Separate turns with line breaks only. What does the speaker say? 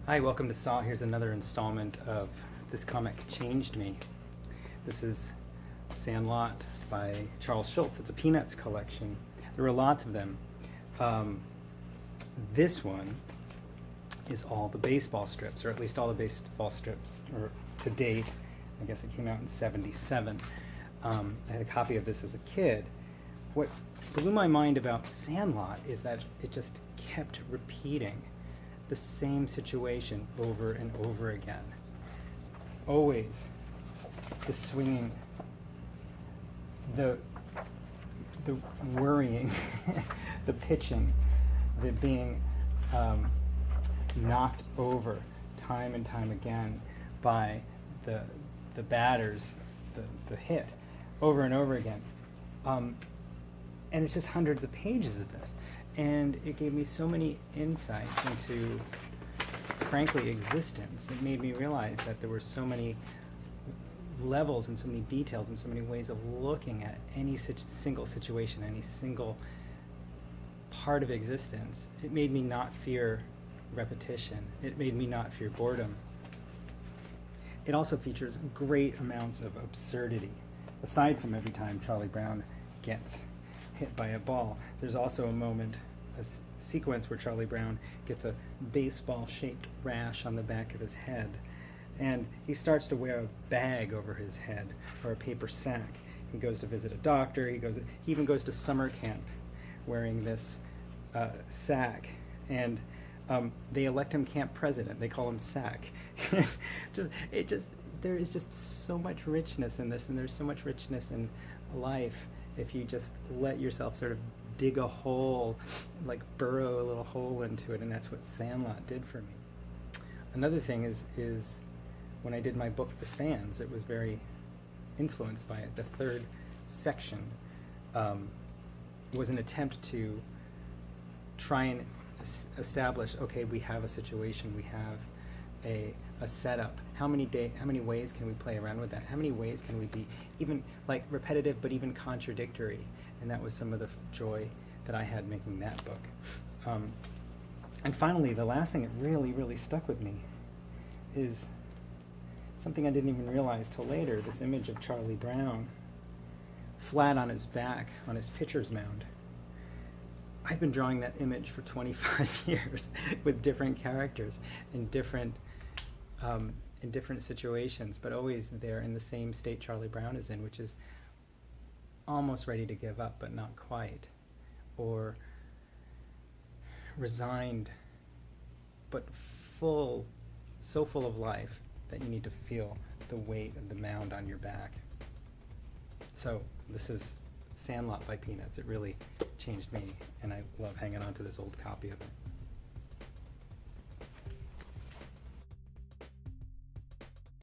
Hi, welcome to Saw. Here's another installment of This Comic Changed Me. This is Sandlot by Charles Schulz. It's a Peanuts collection. There were lots of them. This one is all the baseball strips, or at least all the baseball strips or to date. I guess it came out in '77. I had a copy of this as a kid. What blew my mind about Sandlot is that it just kept repeating the same situation over and over again. Always the swinging, the worrying, the pitching, the being knocked over time and time again by the batters, the hit, over and over again. And it's just hundreds of pages of this. And it gave me so many insights into, frankly, existence. It made me realize that there were so many levels and so many details and so many ways of looking at any single situation, any single part of existence. It made me not fear repetition. It made me not fear boredom. It also features great amounts of absurdity. Aside from every time Charlie Brown gets hit by a ball, there's also a moment, a sequence where Charlie Brown gets a baseball-shaped rash on the back of his head, and he starts to wear a bag over his head, or a paper sack. He goes to visit a doctor. He even goes to summer camp wearing this sack, and they elect him camp president. They call him Sack. There is just so much richness in this, and there's so much richness in life if you just let yourself sort of dig a hole, like burrow a little hole into it, and that's what Sandlot did for me. Another thing is when I did my book, The Sands, it was very influenced by it. The third section was an attempt to try and establish, okay, we have a situation, we have a setup. How many ways can we play around with that? How many ways can we be even like repetitive but even contradictory? And that was some of the joy that I had making that book. And finally, the last thing that really stuck with me is something I didn't even realize till later, this image of Charlie Brown flat on his back on his pitcher's mound. I've been drawing that image for 25 years with different characters in different situations, but always there in the same state Charlie Brown is in, which is almost ready to give up, but not quite, or resigned, but so full of life that you need to feel the weight of the mound on your back. So this is Sandlot by Peanuts. It really changed me, and I love hanging on to this old copy of it.